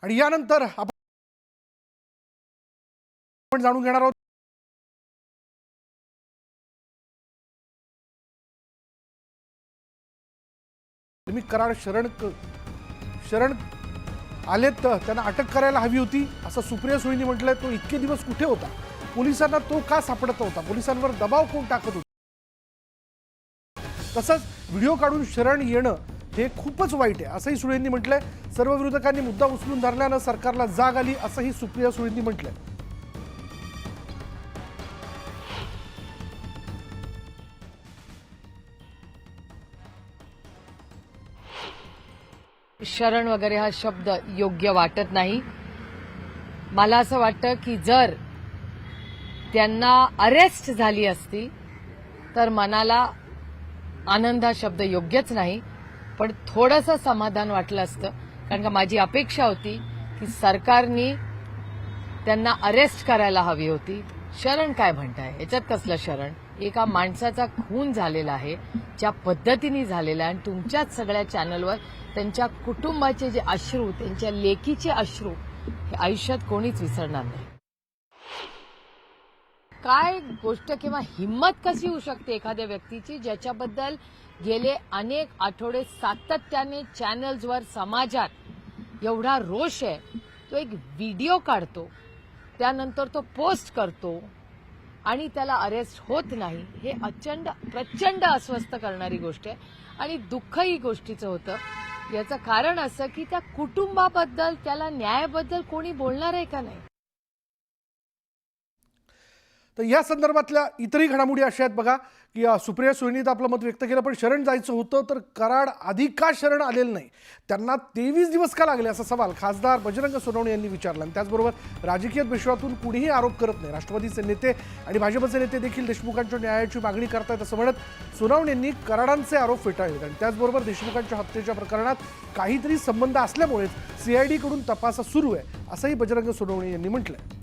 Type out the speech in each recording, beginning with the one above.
आणि यानंतर आपण जाणून घेणार आहोत तुम्ही कराड शरण आलेत त्यांना अटक करायला हवी होती असं सुप्रिया सुळेंनी म्हटलंय। तो इतके दिवस कुठे होता, पोलिसांना तो का सापडत नव्हता, पोलिसांवर दबाव कोण टाकत होता, तसंच व्हिडिओ काढून शरण येणं हे खूपच वाईट आहे असंही सुळेंनी म्हटलंय। सर्व विरोधकांनी मुद्दा उचलून धरल्यानं सरकारला जाग आली असंही सुप्रिया सुळेंनी म्हटलंय। शरण वगैरे हा शब्द योग्य वाटत नाही। मला असं वाटतं की जर त्यांना अरेस्ट झाली असती तर मनाला आनंद हा शब्द योग्यच नाही, पण थोडंसं समाधान वाटलं असतं, कारण का माझी अपेक्षा होती की सरकारने त्यांना अरेस्ट करायला हवी होती। शरण काय म्हणताय, याच्यात कसलं शरण? एका माणसाचा खून झालेला आहे, ज्या पद्धतीने झालेला आहे, आणि तुमच्याच सगळ्या चॅनलवर त्यांच्या कुटुंबाचे जे अश्रू, त्यांच्या लेकीचे अश्रू हे आयुष्यात कोणीच विसरणार नाही। काय गोष्ट किंवा हिम्मत कशी होऊ शकते एखाद्या व्यक्तीची ज्याच्याबद्दल गेले अनेक आठवडे सातत्याने चॅनल्सवर समाजात एवढा रोष आहे, तो एक व्हिडिओ काढतो, त्यानंतर तो पोस्ट करतो आणि त्याला अरेस्ट होत नाही, हे प्रचंड अस्वस्थ करणारी गोष्ट आहे। आणि दुःख ही गोष्टीचं होतं, याचं कारण असं की त्या कुटुंबाबद्दल, त्याला न्यायाबद्दल कोणी बोलणार आहे का नाही। तर या संदर्भातल्या इतरही घडामोडी अशा आहेत बघा की सुप्रिया सुळेंनी तर आपलं मत व्यक्त केलं, पण शरण जायचं होतं तर कराड आधी का शरण आलेलं नाही, त्यांना 23 दिवस का लागले असा सवाल खासदार बजरंग सोनवणे यांनी विचारला। आणि त्याचबरोबर राजकीय द्वेषातून कुणीही आरोप करत नाही, राष्ट्रवादीचे नेते आणि भाजपचे नेते देखील देशमुखांच्या न्यायाची मागणी करतायत असं म्हणत सोनवणेंनी कराडांचे आरोप फेटाळले। आणि त्याचबरोबर देशमुखांच्या हत्येच्या प्रकरणात काहीतरी संबंध असल्यामुळेच CID कडून तपास सुरू आहे असंही बजरंग सोनवणे यांनी म्हटलंय।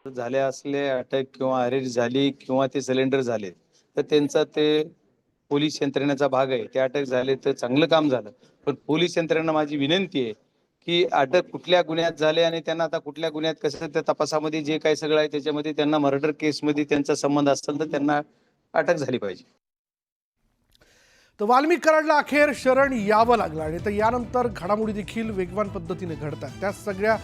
झाले असले अटक किंवा अरेस्ट झाली किंवा ते सिलेंडर झाले तर त्यांचा ते पोलीस यंत्रणेचा भाग आहे, ते अटक झाले तर चांगलं काम झालं। पण पोलीस यंत्रणेला माझी विनंती आहे की अटक कुठल्या गुन्ह्यात झाले आणि त्यांना आता कुठल्या गुन्ह्यात कसं त्या तपासामध्ये जे काही सगळं आहे त्याच्यामध्ये त्यांना मर्डर केसमध्ये त्यांचा संबंध असेल तर त्यांना अटक झाली पाहिजे। तर वाल्मिक कराडला अखेर शरण यावं लागलं आणि तर यानंतर घडामोडी देखील वेगवान पद्धतीने घडतात। त्या सगळ्या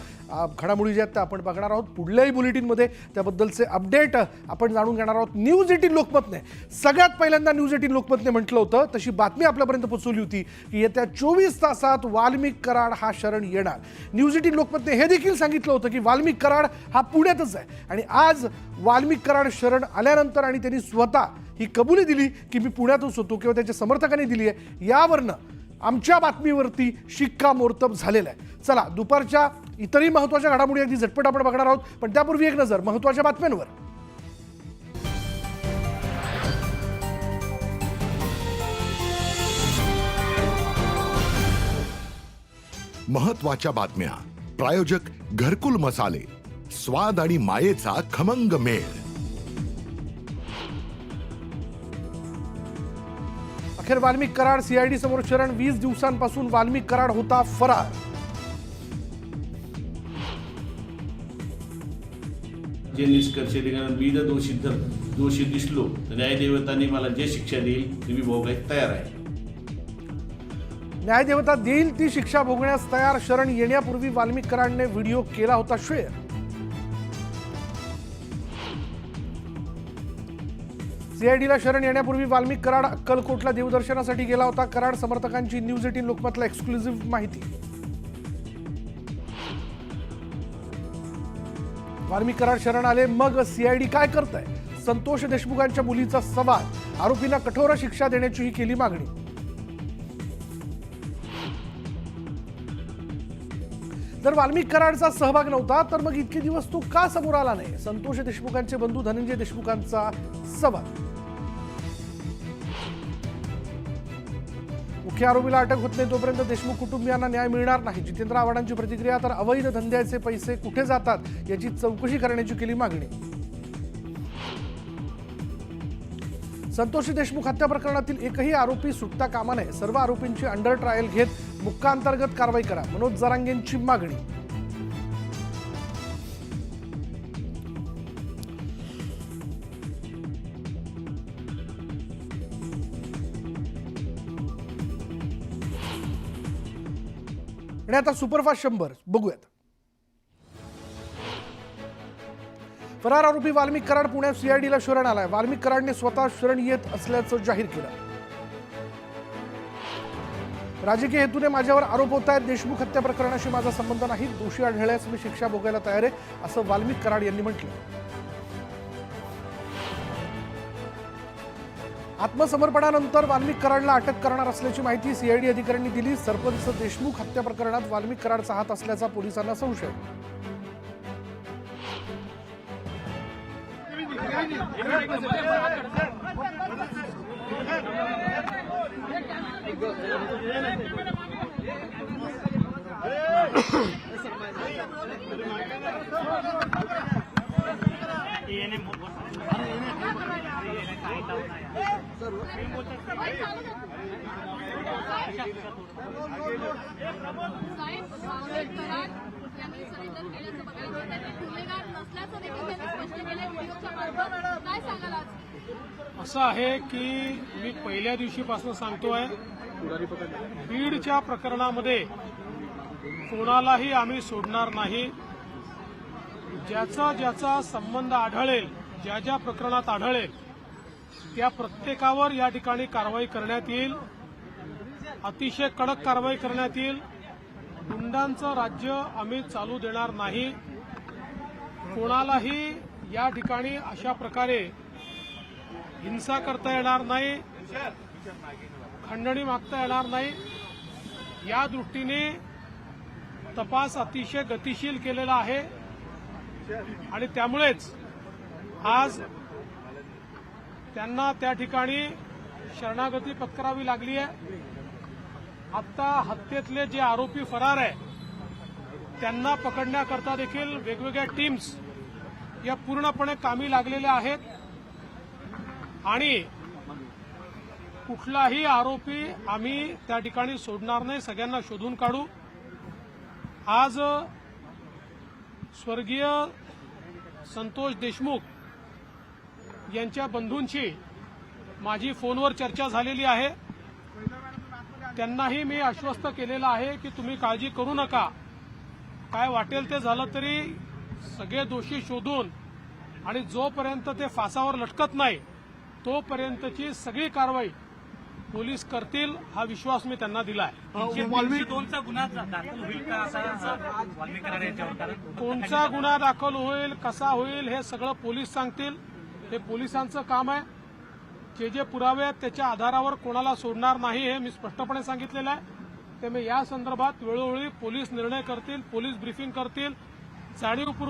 घडामोडी ज्या आहेत त्या आपण बघणार आहोत पुढल्याही बुलेटिनमध्ये, त्याबद्दलचे अपडेट आपण जाणून घेणार आहोत। न्यूज 18 लोकमतने सगळ्यात पहिल्यांदा न्यूज 18 लोकमतने म्हटलं होतं, तशी बातमी आपल्यापर्यंत पोहोचवली होती की येत्या 24 तासात वाल्मिक कराड हा शरण येणार। न्यूज 18 लोकमतने हे देखील सांगितलं होतं की वाल्मिक कराड हा पुण्यातच आहे, आणि आज वाल्मिक कराड शरण आल्यानंतर आणि त्यांनी स्वतः ही कबुली दिली की मी पुण्यातच होतो किंवा त्याच्या समर्थकांनी दिली आहे, यावरनं आमच्या बातमीवरती शिक्कामोर्तब झालेला आहे। चला दुपारच्या इतरही महत्त्वाच्या घडामोडी अगदी झटपट आपण बघणार आहोत, पण त्यापूर्वी एक नजर महत्त्वाच्या बातम्यांवर। महत्त्वाच्या बातम्या प्रायोजक घरकुल मसाले, स्वाद आणि मायेचा खमंग मेळ। अखेर वाल्मिक कराड CID समोर शरण, 20 दिवसांपासून वाल्मिक कराड होता फरार। जे निष्कर्ष निघाला, मी जर दोषी दिसलो तर न्यायदेवतांनी मला जे शिक्षा देईल ती मी भोगायला तयार आहे। न्यायदेवता देईल ती शिक्षा भोगण्यास तयार। शरण येण्यापूर्वी वाल्मिक कराडने व्हिडिओ केला होता शेअर। CIDला शरण येण्यापूर्वी वाल्मिक कराड अक्कलकोटला देवदर्शनासाठी गेला होता। कराड समर्थकांची न्यूज 18 लोकमतला एक्सक्लुझिव्ह माहिती। वाल्मिक कराड शरण आले, मग CID काय करताय? संतोष देशमुखांच्या मुलीचा सवाल, आरोपींना कठोर शिक्षा देण्याचीही केली मागणी। जर वाल्मिक कराडचा सहभाग नव्हता तर मग इतके दिवस तो का समोर आला नाही? संतोष देशमुखांचे बंधू धनंजय देशमुखांचा सवाल। मुख्य आरोपीला अटक होत नाही तोपर्यंत देशमुख कुटुंबियांना न्याय मिळणार नाही। जितेंद्र आव्हाडांची प्रतिक्रिया, तर अवैध धंद्याचे पैसे कुठे जातात याची चौकशी करण्याची केली मागणी। संतोषी देशमुख हत्या प्रकरणातील एकही आरोपी सुटता कामा नये, सर्व आरोपींची अंडर ट्रायल घेत मुक्काअंतर्गत कारवाई करा, मनोज जरांगेंची मागणी. आणि आता सुपरफास्ट 100 बघूयात. फरार आरोपी वाल्मिक कराड पुण्यात सीआयडीला शरण आलाय. वाल्मिक कराडने स्वतः शरण येत असल्याचं जाहीर केलं. राजकीय हेतूने माझ्यावर आरोप होत आहेत. देशमुख हत्या प्रकरणाशी माझा संबंध नाही. दोषी आढळल्यास मी शिक्षा भोगायला तयार आहे, असं वाल्मिक कराड यांनी म्हटलं. आत्मसमर्पणानंतर वाल्मिक कराडला अटक करणार असल्याची माहिती सीआयडी अधिकाऱ्यांनी दिली. सरपंच देशमुख हत्या प्रकरणात वाल्मिक कराडचा हात असल्याचा पोलिसांना संशय. असं आहे की मी पहिल्या दिवशीपासून सांगतोय, बीडच्या प्रकरणामध्ये कोणालाही आम्ही सोडणार नाही. ज्याचा ज्याचा संबंध आढळेल, ज्या ज्या प्रकरणात आढळेल त्या प्रत्येकावर या ठिकाणी कारवाई करण्यात येईल. अतिशय कडक कारवाई करण्यात येईल. गुंडांचं राज्य आम्ही चालू देणार नाही. कोणालाही या ठिकाणी अशा प्रकारे हिंसा करता येणार नाही, खंडणी मागता येणार नाही. या दृष्टीने तपास अतिशय गतिशील केलेला आहे आणि त्यामुळेच आज त्यांना त्या ठिकाणी शरणागती पत्करावी लागली आहे. आता हत्येतले जे आरोपी फरार आहे त्यांना पकडण्याकरता देखील वेगवेगळ्या टीम्स या पूर्णपणे कामी लागलेल्या आहेत आणि कुठलाही आरोपी आम्ही त्या ठिकाणी सोडणार नाही. सगळ्यांना शोधून काढू. आज स्वर्गीय संतोष देशमुख यांच्या बंधूंची माझी फोनवर चर्चा झालेली आहे. त्यांनाही मी आश्वस्त केलेलं आहे की तुम्ही काळजी करू नका, काय वाटेल ते झालं तरी सगळे दोषी शोधून आणि जोपर्यंत ते फासावर लटकत नाही तोपर्यंतची सगळी कारवाई पोलीस करतील, हा विश्वास मी त्यांना दिला आहे. कोणचा गुन्हा दाखल होईल का असा वाल्मिक कराड यांच्यावर? कोणचा गुन्हा दाखल होईल, कसा होईल हे सगळं पोलीस सांगतील. हे पोलिसांचं काम आहे. जे पुरावे आहेत त्याच्या आधारावर कोणाला सोडणार नाही हे मी स्पष्टपणे सांगितलेलं आहे. त्यामुळे या संदर्भात वेळोवेळी पोलीस निर्णय करतील, पोलीस ब्रीफिंग करतील. जाणीवपूर्वक